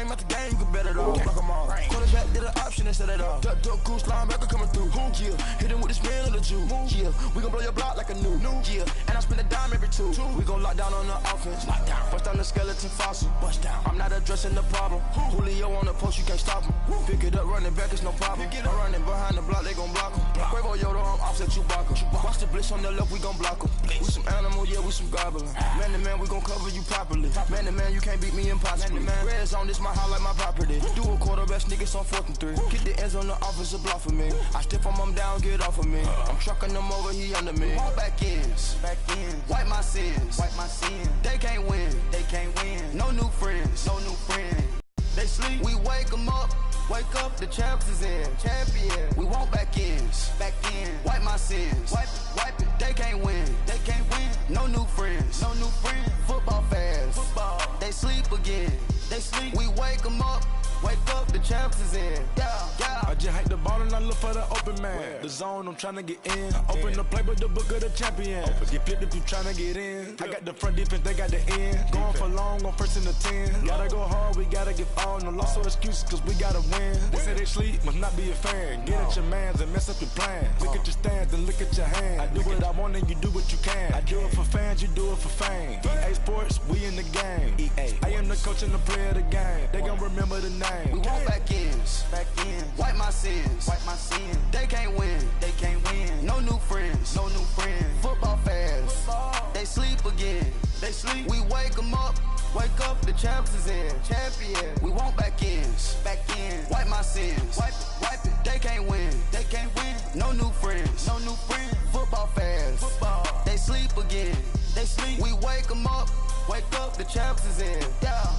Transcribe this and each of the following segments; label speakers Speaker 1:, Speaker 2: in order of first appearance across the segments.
Speaker 1: game after game, you can bet it all. Knock 'em all. Quarterback did an option instead of all. Duck, goose, linebacker coming through. Yeah, hit him with the spin of the Jew. Yeah, we gon' blow your block like a new. Yeah, and I spend a dime every two. We gon' lock down on the offense. Bust down the skeleton fossil. Bust down. I'm not addressing the problem. Julio on the post, you can't stop him. Pick it up, running back, it's no problem. I'm running behind the block, they gon' block him. Quavo Yoda, I'm offset Chewbacca. Watch the blitz on the left, we gon' block him. We some animal, yeah, we some gobbler. Man to man, we gon' cover you properly. Man to man, you can't beat me impossibly. Red zone, this my highlight, my property. Do a quarterback sneakers on 4th and 3. Get the ends on the offensive block for me. I stiff him down, get off of me. I'm trucking them over, he under me. All back ends, wipe my sins, They can't win, No new friends, They sleep, we wake them up. Wake up, the champs is in. Champion. We want back ends. Wipe my sins. Wipe it. They can't win. No new friends. Football fans. They sleep again. We wake them up. Wake up, the champs is in. Yeah.
Speaker 2: I just hike the ball and I look for the open man. The zone, I'm tryna get in. Open the playbook, the book of the champion. Get flipped if you tryna get in. I got the front defense, they got the end. Going for long, on 1st and the 10. Gotta go hard, we gotta get all. No loss or excuses, cause we gotta win. They say they sleep, must not be a fan. Get at your mans and mess up your plans. Look at your stands and look at your hands. I do what I want and you do what you can. I do it for fans, you do it for fame. EA Sports, we in the game. I am the coach and the player of the game. They gon' remember the name.
Speaker 1: We want back ends. Wipe my sins. They can't win. No new friends. Football fans. They sleep again. We wake them up. Wake up, the champs is in. Champion. We want back ends. Wipe my sins. Wipe it. They can't win. No new friends. Football fans. They sleep again. We wake them up. Wake up, the champs is in. Yeah.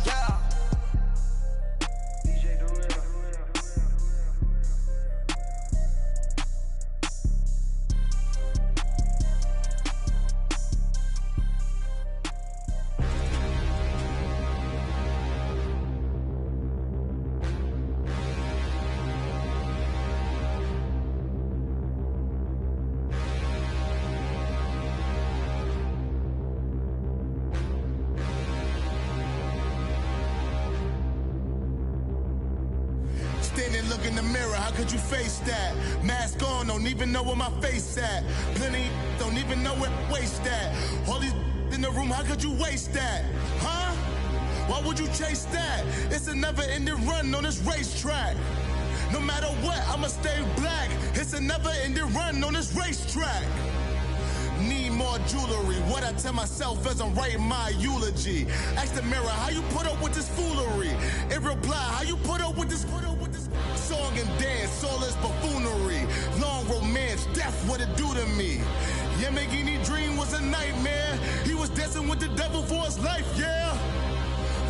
Speaker 3: Standing, look in the mirror, how could you face that? Mask on, don't even know where my face at. Plenty, don't even know where waste at. All these in the room, how could you waste that? Huh? Why would you chase that? It's a never-ending run on this racetrack. No matter what, I'ma stay black. It's a never-ending run on this racetrack. Need more jewelry. What I tell myself as I'm writing my eulogy. Ask the mirror, how you put up with this foolery? It reply, how you put up with this song and dance, soulless buffoonery. Long romance, death, what it do to me? Yamagini dream was a nightmare. He was dancing with the devil for his life, yeah.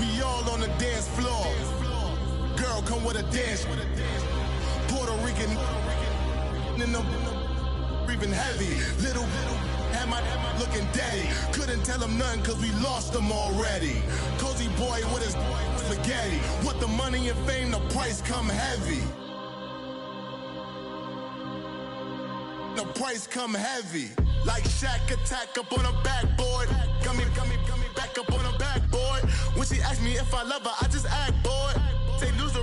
Speaker 3: We all on the dance floor. Girl, come with a dance. Puerto Rican in the breathing heavy. Little had my looking daddy. Couldn't tell him nothing cause we lost him already. Cozy boy with his spaghetti. With the money and fame, the price come heavy. The price come heavy. Like Shaq attack up on a backboard. Got me back up on a backboard. When she asked me if I love her, I just act bored. Say loser,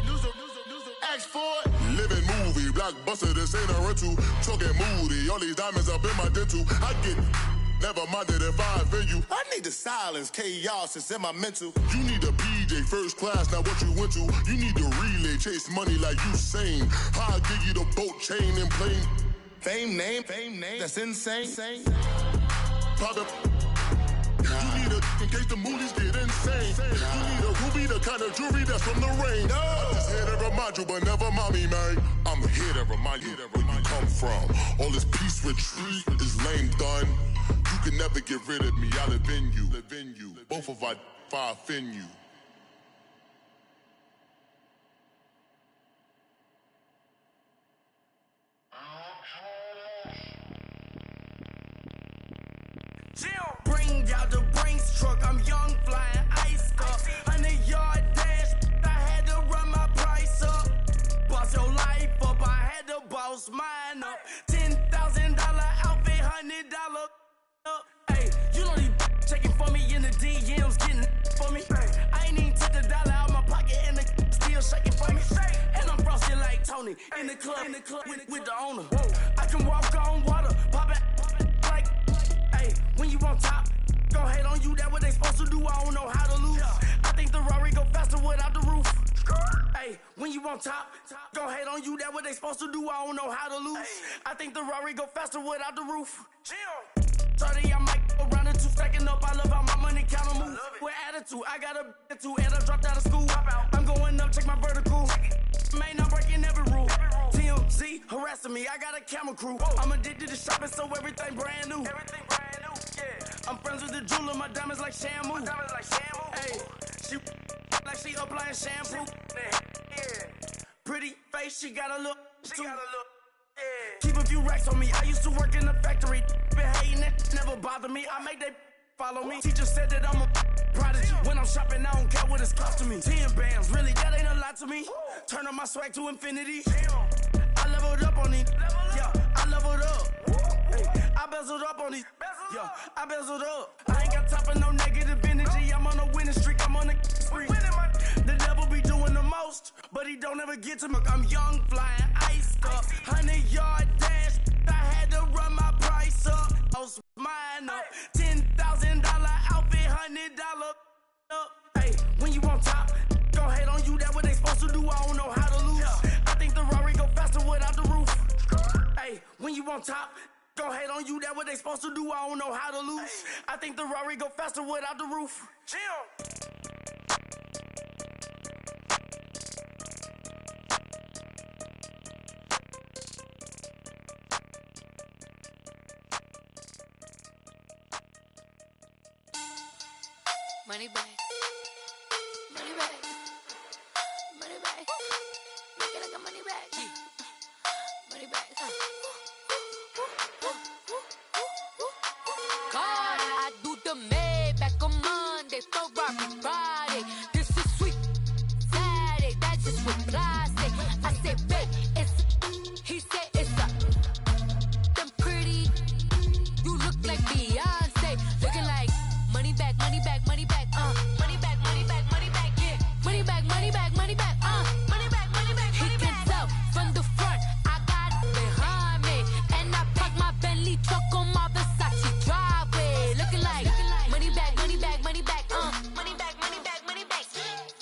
Speaker 3: ask for it. Living movie, blockbuster, this ain't a rental. Talking moody, all these diamonds up in my dental. I get never minded if I offend you. I need the silence, chaos is in my mental. You need a PJ first class, not what you went to. You need the relay, chase money like you sane. I'll give you the boat, chain, and plane. Fame name, that's insane. Private. You need a in case the movies get insane. You need a ruby, the kind of jewelry that's from the rain. I'm just here to remind you, but never mind me, man. I'm here to remind you where you come from. All this peace retreat is lame done. You can never get rid of me. I live in you. Both of our offend you.
Speaker 4: Bring out the Brinks truck, I'm young, flying ice up. 100-yard dash, I had to run my price up. Boss your life up, I had to boss mine up. $10,000 outfit, $100 up. Hey, you know these checking for me in the DMs, getting for me. I ain't even took the dollar out my pocket and the me in the club with the owner. I can walk on water, pop it like, hey, when you on top, gon' hate on you, that what they supposed to do, I don't know how to lose. I think the Rari go faster without the roof. Hey, when you on top, gon' hate on you, that what they supposed to do, I don't know how to lose. I think the Rari go faster without the roof. 30, I might go around the two, stacking up, I love how my money count on move. With attitude, I got a attitude, and I dropped out of school. I'm going up, check my vertical. Man, I'm breaking every rule. TMZ harassing me, I got a camera crew. I'm addicted to shopping, so everything brand new. I'm friends with the jeweler, my diamonds like Shamu. Hey, she like she applying shampoo. Pretty face, she got a look. Keep a few racks on me. I used to work in the factory. Been hating it, never bother me. I make they follow me. Teacher said that I'm a prodigy. When I'm shopping, I don't care what it's cost to me. 10 bands, really, that ain't a lot to me. Turn up my swag to infinity. I leveled up on these. Yeah, I leveled up. Hey, I bezeled up on these. Yeah, I bezeled up. I ain't got time for no negative energy. I'm on a winning streak. I'm on a spree. The devil be doing the most, but he don't ever get to me. I'm young, flying, iced up. 100-yard dash. I had to run my price up. I was mine up. $10,000 outfit, $100 up. Hey, when you on top, gon' hate on you. That what they supposed to do. I don't know how to lose. I think the Rari go faster without the roof. Hey, when you on top, gon' hate on you. That what they supposed to do. I don't know how to lose. I think the Rari go faster without the roof.
Speaker 5: Money back, money back, money back. Make it like a money back, money back. God, I do the Maybach on Monday, Ferrari Friday. This is sweet Saturday, that's just what Fly say. I say, babe, it's he said it's a them pretty. You look like Beyonce, looking like money back, money back, money back. Money back, money back, money back, yeah. Money back, money back, money back, money back, money back, money back. He can tell from the front, I got it behind me. And I park my Bentley truck on my Versace driveway. Looking like money back, money back, money back, money back, money back, money back.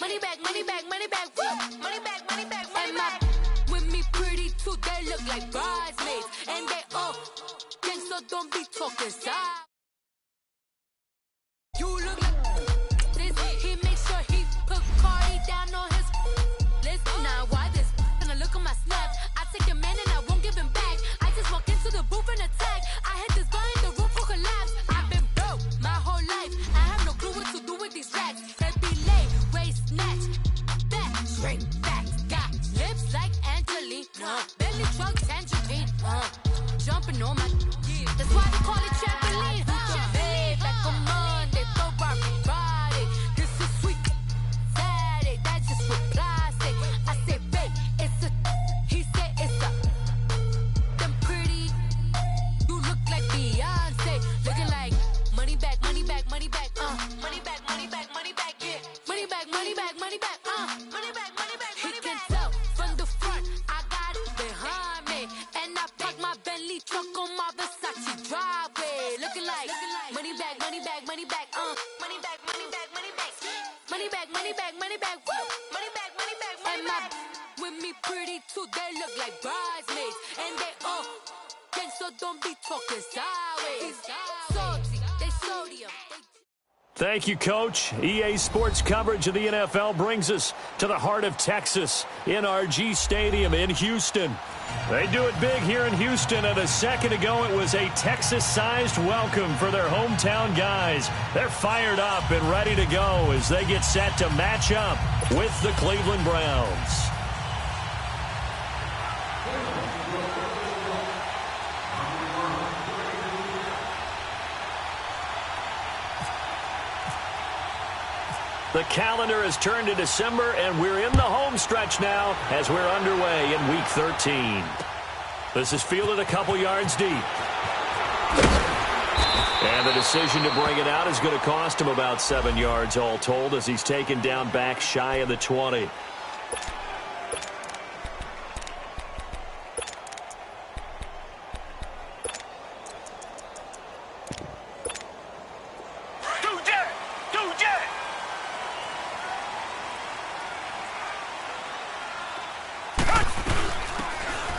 Speaker 5: Money back, money back, money back, woo. Money back, money back, money back. With me pretty too, they look like bridesmaids. And they all gang, so don't be talking side. You look like this. He makes sure he put Cardi down on his list. Now why this? Gonna look at my snap. I take a man and I won't give him back. I just walk into the booth and attack. I hit this guy in the roof will collapse. I've been broke my whole life. I have no clue what to do with these racks. Every lay, waist snatch, back, straight back. Got lips like Angelina, belly truck tangerine. Jumping on my, that's why they call it trampoline. Back on Monday, Ferrari Friday. This is sweet Saturday, that's just what Fly say. I say, babe, it's a, he said it's a, them pretty. You look like Beyonce, looking like money back, money back, money back, money back, money back, money back, yeah. Money back, money back, money back, money back, money back. He can tell from the front, I got it behind me, and I park my Bentley truck on my Versace driveway. Looking like money back, money back, money back, money back, money back, money back, money back, money back, money back, woo. Money back, money back, money back. With me pretty too, they look like bridesmaids, and they all gang, so don't be talking sideways. Salty, they sodium.
Speaker 6: Thank you, Coach. EA Sports coverage of the NFL brings us to the heart of Texas, NRG Stadium in Houston. They do it big here in Houston, and a second ago it was a Texas-sized welcome for their hometown guys. They're fired up and ready to go as they get set to match up with the Cleveland Browns. The calendar has turned to December, and we're in the home stretch now as we're underway in Week 13. This is fielded a couple yards deep. And the decision to bring it out is going to cost him about 7 yards all told as he's taken down back shy of the 20.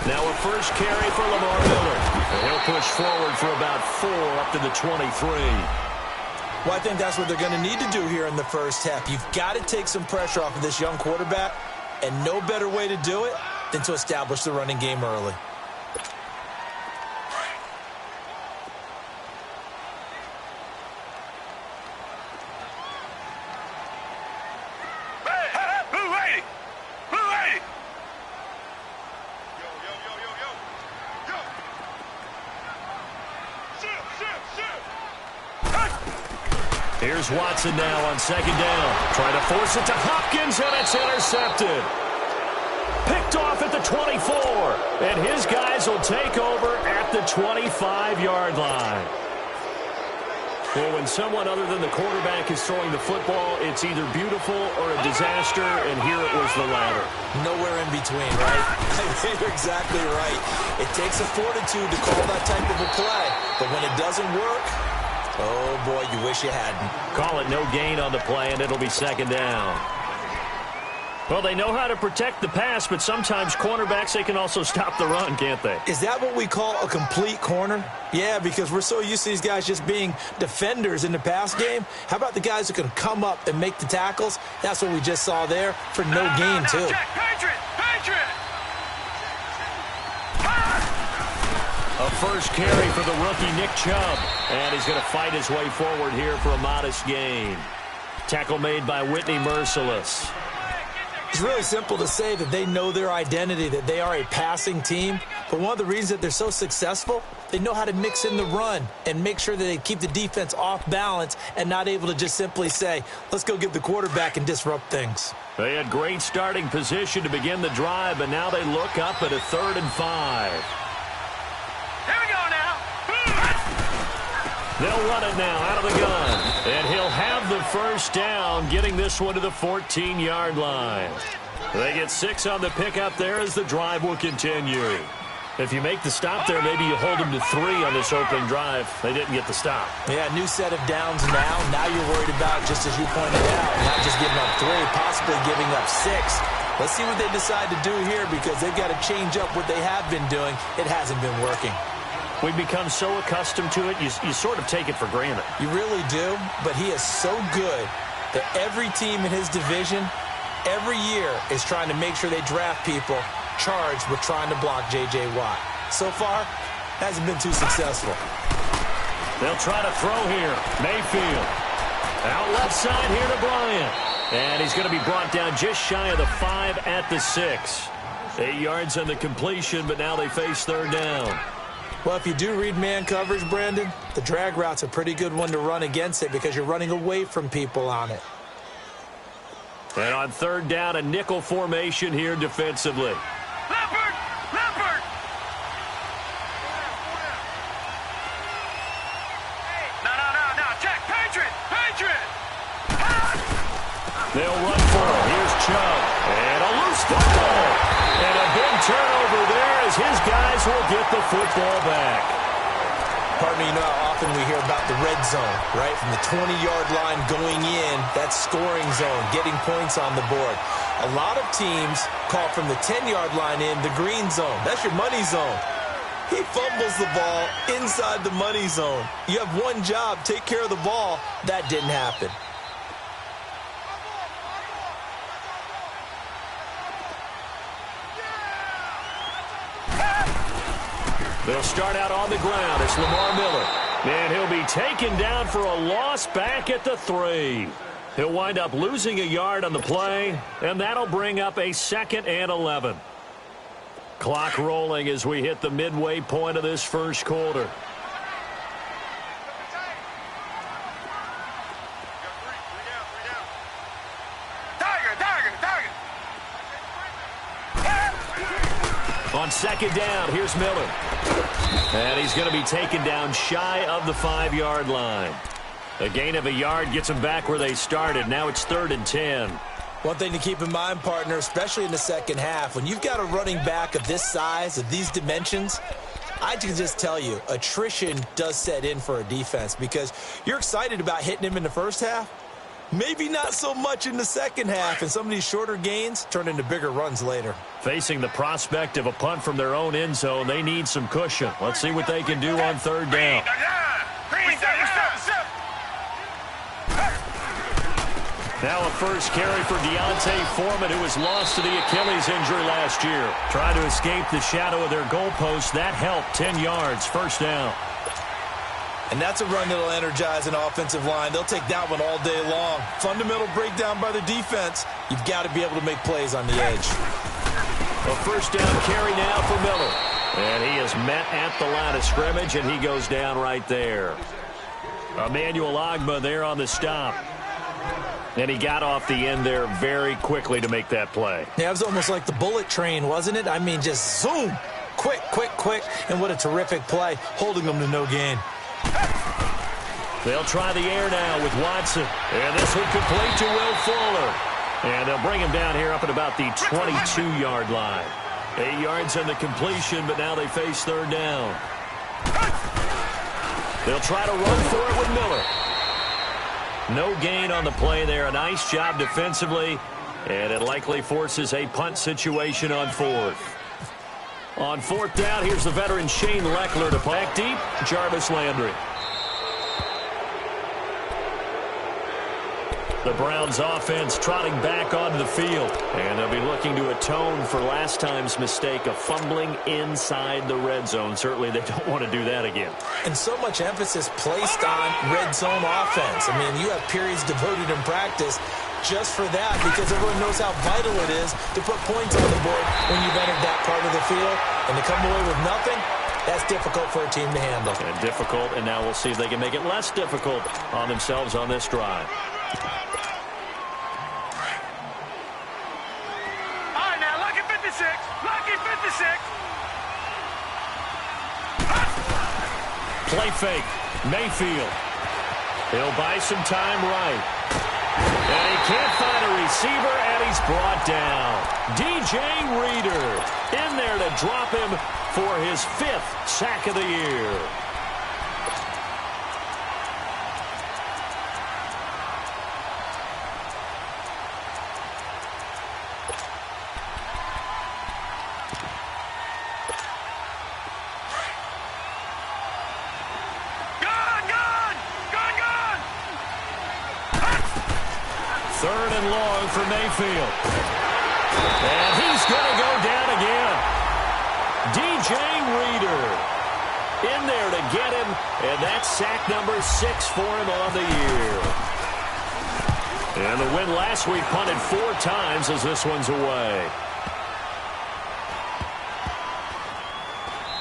Speaker 6: Now a first carry for Lamar Miller. And he'll push forward for about 4 up to the 23.
Speaker 7: Well, I think that's what they're going to need to do here in the first half. You've got to take some pressure off of this young quarterback, and no better way to do it than to establish the running game early.
Speaker 6: Here's Watson now on second down. Trying to force it to Hopkins, and it's intercepted. Picked off at the 24. And his guys will take over at the 25-yard line. Well, when someone other than the quarterback is throwing the football, it's either beautiful or a disaster, and here it was the latter.
Speaker 7: Nowhere in between, right? You're exactly right. It takes a fortitude to call that type of a play, but when it doesn't work, oh, boy, you wish you hadn't.
Speaker 6: Call it no gain on the play, and it'll be second down. Well, they know how to protect the pass, but sometimes cornerbacks, they can also stop the run, can't they?
Speaker 7: Is that what we call a complete corner? Yeah, because we're so used to these guys just being defenders in the pass game. How about the guys who can come up and make the tackles? That's what we just saw there for no gain, too.
Speaker 4: Check, Patriot!
Speaker 6: A first carry for the rookie Nick Chubb. And he's going to fight his way forward here for a modest gain. Tackle made by Whitney Merciless.
Speaker 7: It's really simple to say that they know their identity, that they are a passing team. But one of the reasons that they're so successful, they know how to mix in the run and make sure that they keep the defense off balance and not able to just simply say, let's go get the quarterback and disrupt things.
Speaker 6: They had great starting position to begin the drive, but now they look up at a 3rd and 5.
Speaker 4: Here we go now.
Speaker 6: They'll run it now out of the gun. And he'll have the first down, getting this one to the 14-yard line. They get 6 on the pickup there as the drive will continue. If you make the stop there, maybe you hold them to 3 on this opening drive. They didn't get the stop.
Speaker 7: Yeah, new set of downs now. Now you're worried about, just as you pointed out, not just giving up 3, possibly giving up 6. Let's see what they decide to do here, because they've got to change up what they have been doing. It hasn't been working.
Speaker 6: We've become so accustomed to it, you sort of take it for granted.
Speaker 7: You really do, but he is so good that every team in his division, every year, is trying to make sure they draft people charged with trying to block J.J. Watt. So far, hasn't been too successful.
Speaker 6: They'll try to throw here. Mayfield. Out left side here to Bryant. And he's going to be brought down just shy of the 5 at the 6. 8 yards on the completion, but now they face 3rd down.
Speaker 7: Well, if you do read man coverage, Brandon, the drag route's a pretty good one to run against it because you're running away from people on it.
Speaker 6: And on 3rd down, a nickel formation here defensively.
Speaker 4: Leopard! No. Check, Patriot!
Speaker 6: They'll run for it. Here's Chubb. And a loose football. And a big turnover there as his guys will get the football back.
Speaker 7: Pardon me, you know how often we hear about the red zone, right? From the 20-yard line going in, that's scoring zone, getting points on the board. A lot of teams call from the 10-yard line in the green zone. That's your money zone. He fumbles the ball inside the money zone. You have one job, take care of the ball. That didn't happen.
Speaker 6: They'll start out on the ground. It's Lamar Miller. And he'll be taken down for a loss back at the 3. He'll wind up losing a yard on the play, and that'll bring up a 2nd and 11. Clock rolling as we hit the midway point of this first quarter. On 2nd down, here's Miller. And he's going to be taken down shy of the 5-yard line. A gain of a yard gets them back where they started. Now it's 3rd and 10.
Speaker 7: One thing to keep in mind, partner, especially in the second half, when you've got a running back of this size, of these dimensions, I can just tell you, attrition does set in for a defense because you're excited about hitting him in the first half. Maybe not so much in the second half, and some of these shorter gains turn into bigger runs later.
Speaker 6: Facing the prospect of a punt from their own end zone, they need some cushion. Let's see what they can do on third down. Now a first carry for Deontay Foreman, who was lost to the Achilles injury last year. Trying to escape the shadow of their goalpost. That helped. 10 yards, first down.
Speaker 7: And that's a run that'll energize an offensive line. They'll take that one all day long. Fundamental breakdown by the defense. You've got to be able to make plays on the edge.
Speaker 6: A first down carry now for Miller. And he is met at the line of scrimmage, and he goes down right there. Emmanuel Ogbah there on the stop. And he got off the end there very quickly to make that play.
Speaker 7: Yeah, it was almost like the bullet train, wasn't it? I mean, just zoom. Quick, quick, quick. And what a terrific play, holding them to no gain.
Speaker 6: They'll try the air now with Watson. And this one complete to Will Fuller. And they'll bring him down here up at about the 22-yard line. 8 yards on the completion, but now they face third down. They'll try to run for it with Miller. No gain on the play there. A nice job defensively. And it likely forces a punt situation on fourth. On fourth down, here's the veteran Shane Leckler to back deep. Jarvis Landry. The Browns offense trotting back onto the field. And they'll be looking to atone for last time's mistake of fumbling inside the red zone. Certainly they don't want to do that again.
Speaker 7: And so much emphasis placed on red zone offense. I mean, you have periods devoted in practice just for that, because everyone knows how vital it is to put points on the board when you've entered that part of the field. And to come away with nothing, that's difficult for a team to handle.
Speaker 6: And difficult, and now we'll see if they can make it less difficult on themselves on this drive. Play fake. Mayfield. He'll buy some time right. And he can't find a receiver, and he's brought down. DJ Reader in there to drop him for his 5th sack of the year. Third and long for Mayfield. And he's going to go down again. DJ Reader in there to get him. And that's sack number 6 for him on the year. And the win last week punted 4 times as this one's away.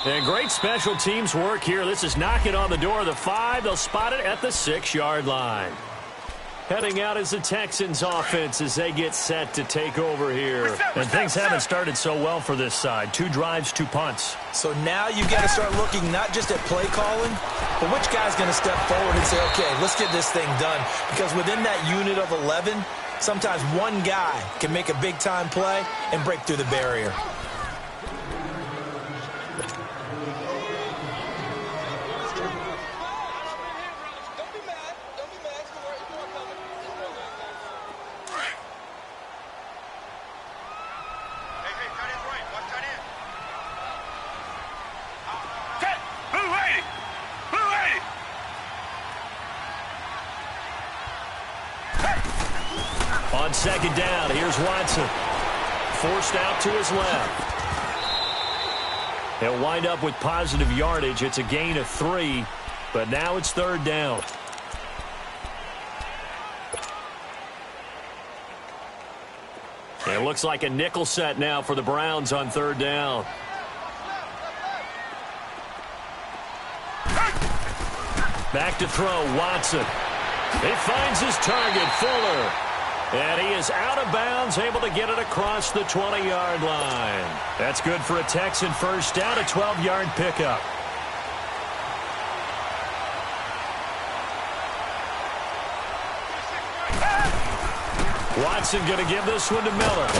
Speaker 6: And great special teams work here. This is knocking on the door of the 5. They'll spot it at the 6-yard line. Heading out is the Texans offense as they get set to take over here. And things haven't started so well for this side. 2 drives, 2 punts.
Speaker 7: So now you've got to start looking not just at play calling, but which guy's going to step forward and say, okay, let's get this thing done. Because within that unit of 11, sometimes one guy can make a big-time play and break through the barrier.
Speaker 6: On second down, here's Watson. Forced out to his left. He'll wind up with positive yardage. It's a gain of 3, but now it's third down. It looks like a nickel set now for the Browns on third down. Back to throw, Watson. He finds his target, Fuller. And he is out of bounds, able to get it across the 20-yard line. That's good for a Texan first down, a 12-yard pickup. Watson going to give this one to Miller.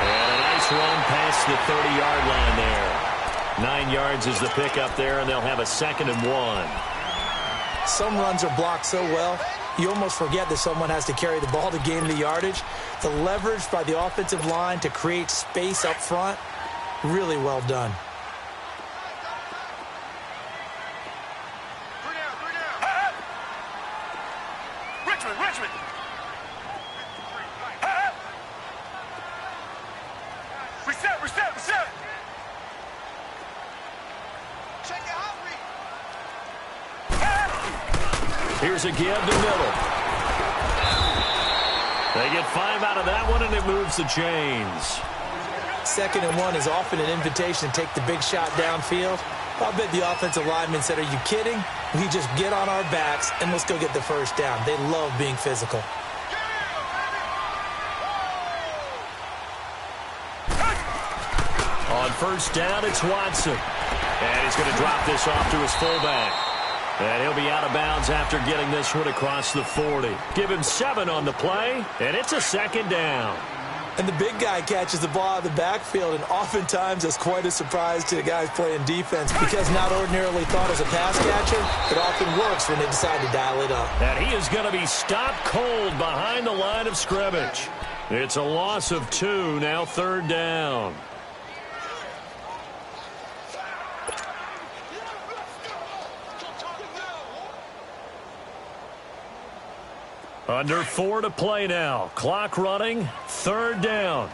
Speaker 6: And a nice run past the 30-yard line there. 9 yards is the pickup there, and they'll have a 2nd and 1.
Speaker 7: Some runs are blocked so well, you almost forget that someone has to carry the ball to gain the yardage. The leverage by the offensive line to create space up front, really well done.
Speaker 8: Richmond. Reset. Check your hot read.
Speaker 6: Here's a give to Miller. They get 5 out of that one, and it moves the chains.
Speaker 7: 2nd and 1 is often an invitation to take the big shot downfield. I'll bet the offensive lineman said, "Are you kidding? We just get on our backs and let's go get the first down." They love being physical.
Speaker 6: On first down, it's Watson. And he's going to drop this off to his fullback. And he'll be out of bounds after getting this one across the 40. Give him 7 on the play, and it's a 2nd down.
Speaker 7: And the big guy catches the ball out of the backfield, and oftentimes that's quite a surprise to the guys playing defense because not ordinarily thought as a pass catcher, it often works when they decide to dial it up.
Speaker 6: And he is going to be stopped cold behind the line of scrimmage. It's a loss of 2, now 3rd down. Under 4 to play now. Clock running. 3rd down.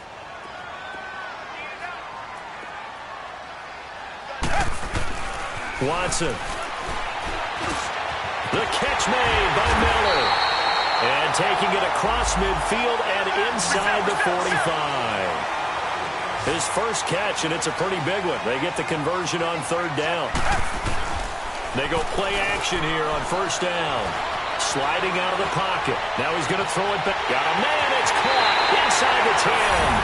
Speaker 6: Watson. The catch made by Miller. And taking it across midfield and inside the 45. His first catch, and it's a pretty big one. They get the conversion on 3rd down. They go play action here on 1st down. Sliding out of the pocket. Now he's going to throw it back. Got a man. It's caught inside the 10.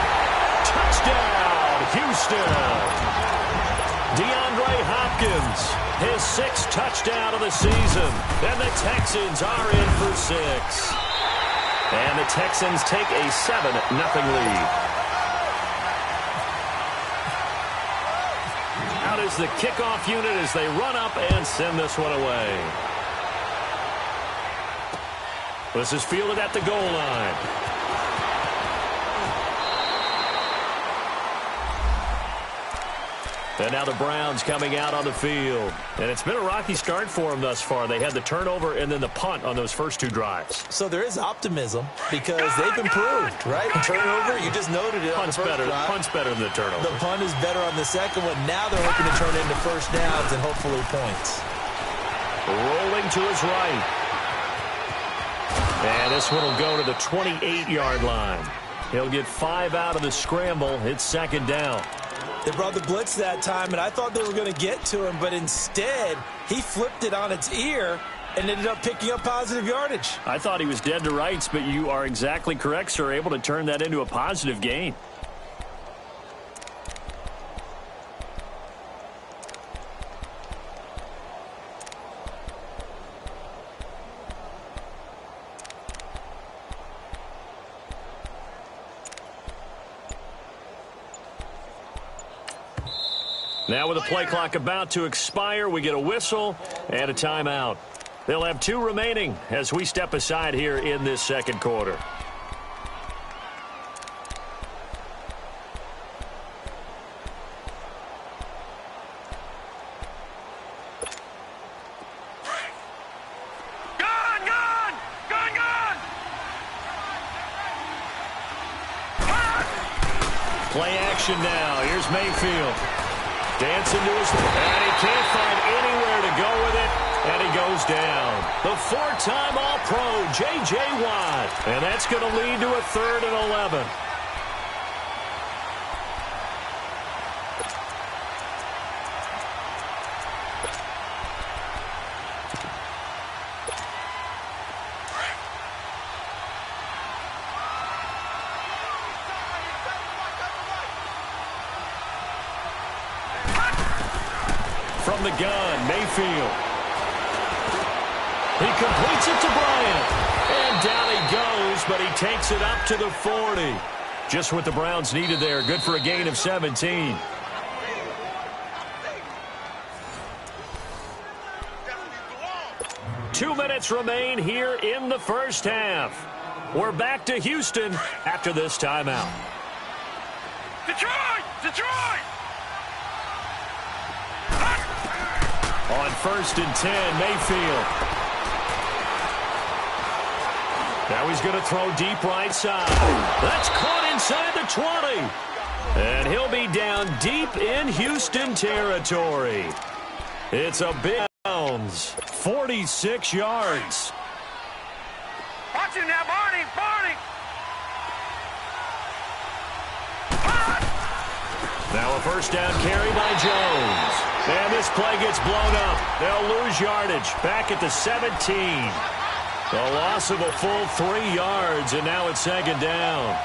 Speaker 6: Touchdown, Houston. DeAndre Hopkins, his 6th touchdown of the season. And the Texans are in for 6. And the Texans take a 7-0 lead. Out is the kickoff unit as they run up and send this one away. This is fielded at the goal line. And now the Browns coming out on the field. And it's been a rocky start for them thus far. They had the turnover and then the punt on those first 2 drives.
Speaker 7: So there is optimism because they've improved, right? Turnover, you just noted it.
Speaker 6: Punt's better than the turnover.
Speaker 7: The punt is better on the second one. Now they're hoping to turn into first downs and hopefully points.
Speaker 6: Rolling to his right. And this one will go to the 28-yard line. He'll get 5 out of the scramble. It's 2nd down.
Speaker 7: They brought the blitz that time, and I thought they were going to get to him, but instead he flipped it on its ear and ended up picking up positive yardage.
Speaker 6: I thought he was dead to rights, but you are exactly correct, sir. Able to turn that into a positive gain. Now with the play clock about to expire, we get a whistle and a timeout. They'll have 2 remaining as we step aside here in this 2nd quarter. Play action now. Here's Mayfield. Dancing to his left, and he can't find anywhere to go with it, and he goes down. The 4-time All-Pro, J.J. Watt, and that's going to lead to a 3rd and 11. From the gun, Mayfield. He completes it to Bryant. And down he goes, but he takes it up to the 40. Just what the Browns needed there. Good for a gain of 17. 2 minutes remain here in the first half. We're back to Houston after this timeout.
Speaker 8: Detroit! Detroit!
Speaker 6: On 1st and 10, Mayfield. Now he's going to throw deep right side. That's caught inside the 20. And he'll be down deep in Houston territory. It's a big bounds. 46 yards.
Speaker 8: Watch him now, Barney! Barney!
Speaker 6: Now a first down carry by Jones. And this play gets blown up. They'll lose yardage. Back at the 17. A loss of a full 3 yards, and now it's 2nd down.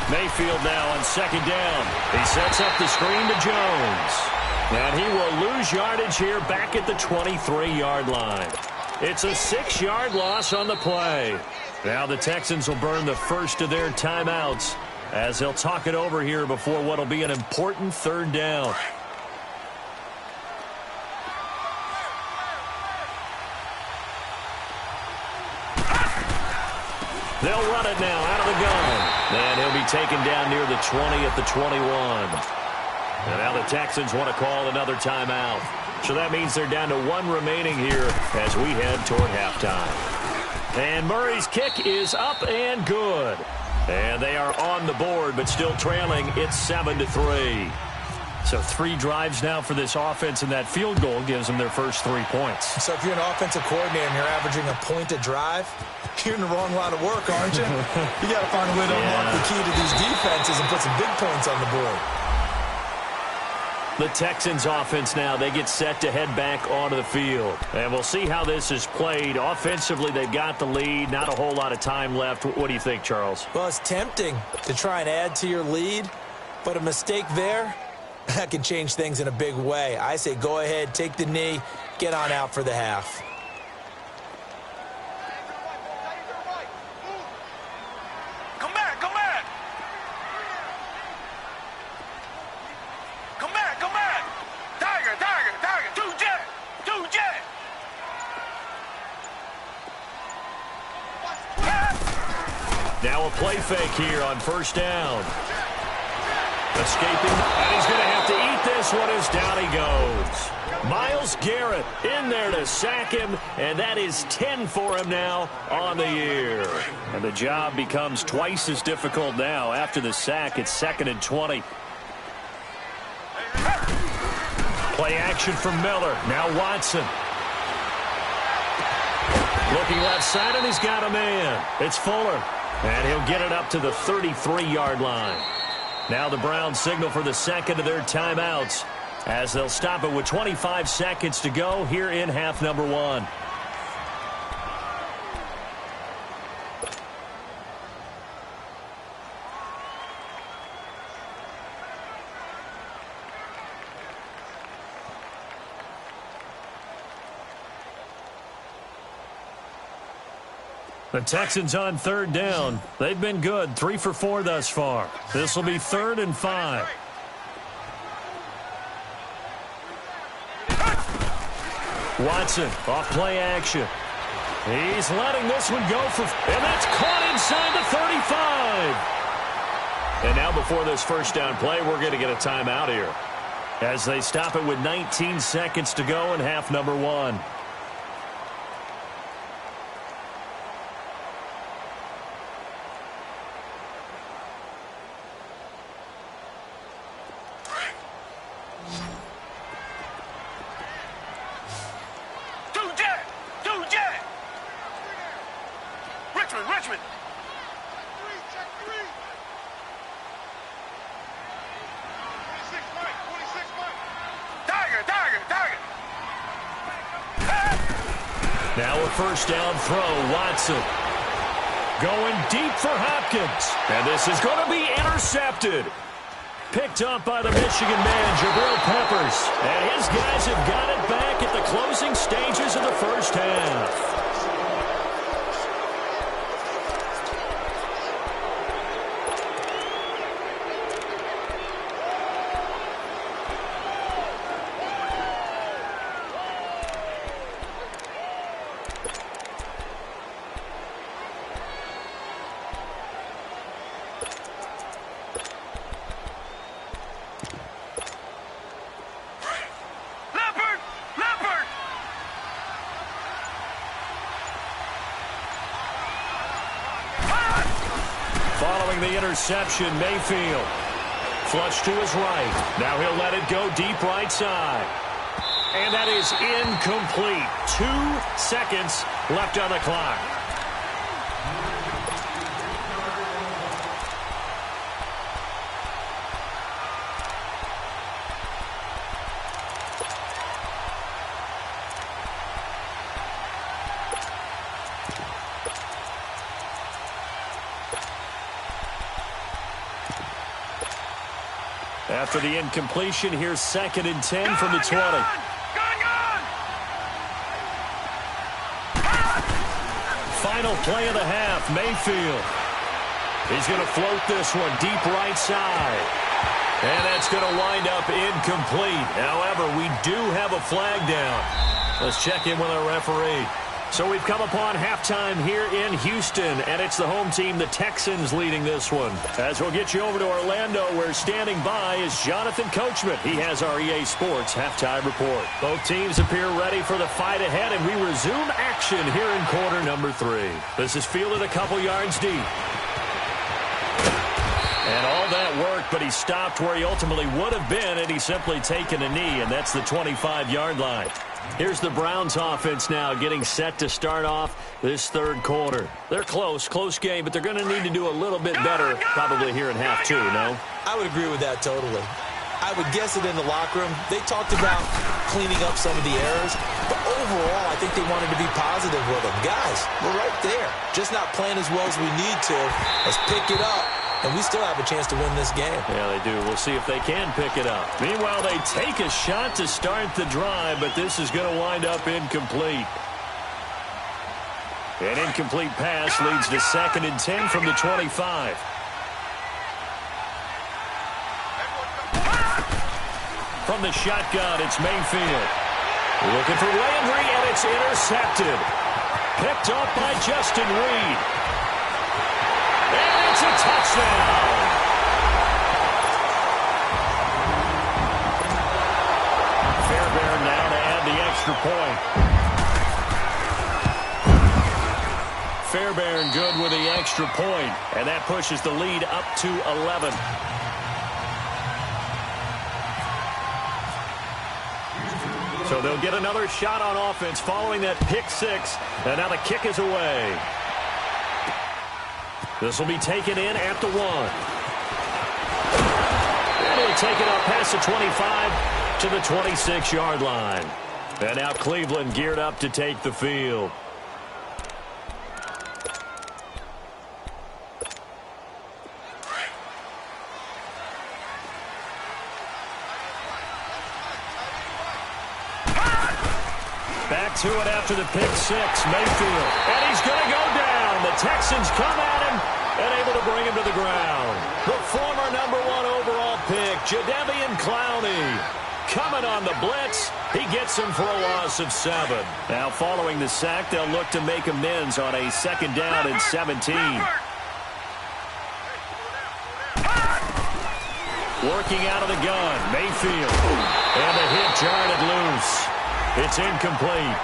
Speaker 6: Mayfield now on 2nd down. He sets up the screen to Jones. And he will lose yardage here back at the 23-yard line. It's a 6-yard loss on the play. Now the Texans will burn the first of their timeouts as they'll talk it over here before what will be an important 3rd down. They'll run it now out of the gun. And he'll be taken down near the 20 at the 21. And now the Texans want to call another timeout. So that means they're down to 1 remaining here as we head toward halftime. And Murray's kick is up and good. And they are on the board, but still trailing. It's 7-3. So 3 drives now for this offense, and that field goal gives them their first 3 points.
Speaker 7: So if you're an offensive coordinator and you're averaging a point a drive, you're in the wrong line of work, aren't you? You got to find a way to unlock the key to these defenses and put some big points on the board.
Speaker 6: The Texans offense now, they get set to head back onto the field. And we'll see how this is played. Offensively, they've got the lead. Not a whole lot of time left. What do you think, Charles?
Speaker 7: Well, it's tempting to try and add to your lead, but a mistake there, that can change things in a big way. I say go ahead, take the knee, get on out for the half.
Speaker 8: Come back! Come back! Come back! Come back! Tiger! Tiger! Tiger! 2 jet! 2 jet!
Speaker 6: Now a play fake here on 1st down. Escaping, and he's going to have to eat this one as down he goes. Myles Garrett in there to sack him, and that is 10 for him now on the year. And the job becomes twice as difficult now. After the sack, it's 2nd and 20. Play action from Miller. Now Watson. Looking left side, and he's got a man. It's Fuller. And he'll get it up to the 33-yard line. Now the Browns signal for the second of their timeouts as they'll stop it with 25 seconds to go here in half number 1. The Texans on 3rd down. They've been good, 3 for 4 thus far. This will be 3rd and 5. Watson off play action. He's letting this one go for, and that's caught inside the 35. And now before this first down play, we're going to get a timeout here as they stop it with 19 seconds to go in half number 1.
Speaker 8: Richmond! Tiger!
Speaker 6: Now a first down throw, Watson. Going deep for Hopkins. And this is going to be intercepted. Picked up by the Michigan man, Jabril Peppers. And his guys have got it back at the closing stages of the first half. Following the interception, Mayfield. Flush to his right. Now he'll let it go deep right side. And that is incomplete. 2 seconds left on the clock. After the incompletion, here's 2nd and 10 from the 20. Final play of the half, Mayfield. He's going to float this one deep right side. And that's going to wind up incomplete. However, we do have a flag down. Let's check in with our referee. So we've come upon halftime here in Houston, and it's the home team, the Texans, leading this one. As we'll get you over to Orlando, where standing by is Jonathan Coachman. He has our EA Sports halftime report. Both teams appear ready for the fight ahead, and we resume action here in quarter number 3. This is fielded a couple yards deep. And all that worked, but he stopped where he ultimately would have been, and he's simply taken a knee, and that's the 25-yard line. Here's the Browns offense now getting set to start off this third quarter. They're close game, but they're going to need to do a little bit better probably here in half 2, no?
Speaker 7: I would agree with that totally. I would guess it in the locker room. They talked about cleaning up some of the errors, but overall I think they wanted to be positive with them. Guys, we're right there. Just not playing as well as we need to. Let's pick it up. And we still have a chance to win this game. Yeah, they do. We'll see if they can pick it up.
Speaker 6: Meanwhile, they take a shot to start the drive, but this is going to wind up incomplete. An incomplete pass leads to 2nd and 10 from the 25. From the shotgun, it's Mayfield. Looking for Landry, and it's intercepted. Picked up by Justin Reed. And it's a touchdown. Fairbairn now to add the extra point. Fairbairn good with the extra point, and that pushes the lead up to 11. So they'll get another shot on offense following that pick 6, and now the kick is away. This will be taken in at the 1. And he'll take it up past the 25 to the 26-yard line. And now Cleveland geared up to take the field. Back to it after the pick 6, Mayfield. And he's going to go down. The Texans come at him and able to bring him to the ground. The former #1 overall pick, Jadeveon Clowney, coming on the blitz. He gets him for a loss of 7. Now following the sack, they'll look to make amends on a 2nd down and 17. Working out of the gun, Mayfield. And the hit jarred it loose. It's incomplete.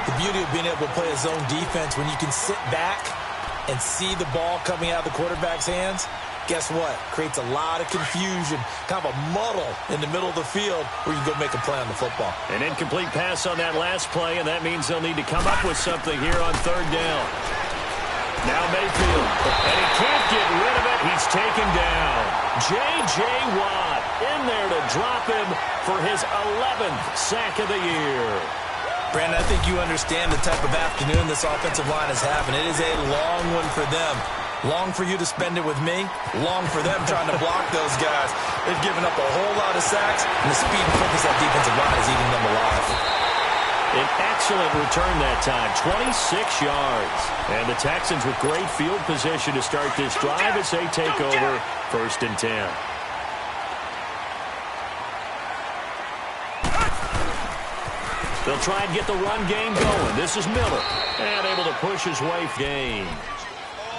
Speaker 7: The beauty of being able to play a zone defense when you can sit back and see the ball coming out of the quarterback's hands, guess what? Creates a lot of confusion, kind of a muddle in the middle of the field where you can go make a play on the football.
Speaker 6: An incomplete pass on that last play, and that means they'll need to come up with something here on 3rd down. Now Mayfield, and he can't get rid of it. He's taken down. J.J. Watt in there to drop him for his 11th sack of the year.
Speaker 7: Brandon, I think you understand the type of afternoon this offensive line is having. It is a long one for them. Long for you to spend it with me. Long for them trying to block those guys. They've given up a whole lot of sacks, and the speed and quickness of that defensive line is eating them alive.
Speaker 6: An excellent return that time, 26 yards. And the Texans with great field position to start this drive as they take over 1st and 10. They'll try and get the run game going. This is Miller, and able to push his way game.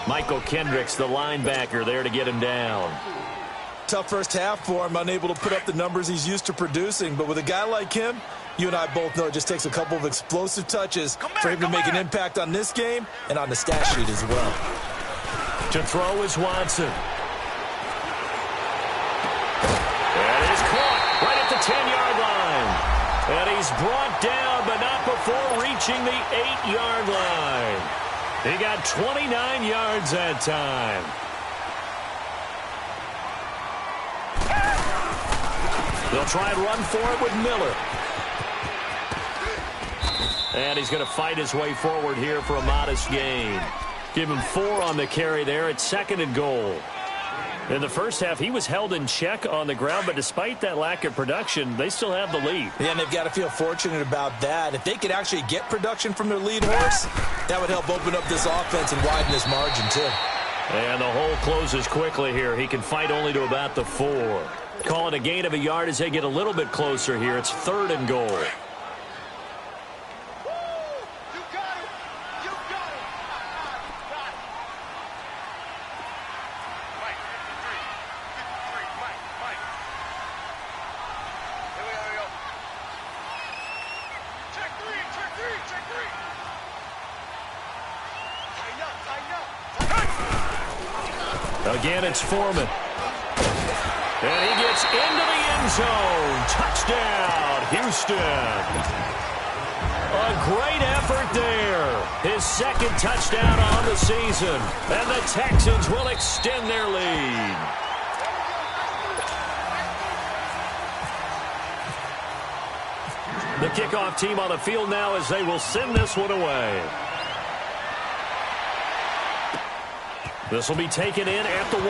Speaker 6: Michael Kendricks, the linebacker, there to get him down.
Speaker 7: Tough first half for him, unable to put up the numbers he's used to producing. But with a guy like him, you and I both know it just takes a couple of explosive touches for him to make an impact on this game and on the stat sheet as well.
Speaker 6: To throw is Watson. And he's caught right at the 10-yard line. And he's brought down, but not before reaching the 8-yard line. He got 29 yards that time. They'll try and run for it with Miller. And he's going to fight his way forward here for a modest gain. Give him 4 on the carry there at 2nd and goal. In the first half, he was held in check on the ground, but despite that lack of production, they still have the lead.
Speaker 7: Yeah, and they've got to feel fortunate about that. If they could actually get production from their lead horse, that would help open up this offense and widen this margin, too.
Speaker 6: And the hole closes quickly here. He can fight only to about the 4. Call it a gain of a yard as they get a little bit closer here. It's 3rd and goal. Again, it's Foreman. And he gets into the end zone. Touchdown, Houston. A great effort there. His 2nd touchdown on the season. And the Texans will extend their lead. The kickoff team on the field now as they will send this one away. This will be taken in at the 1.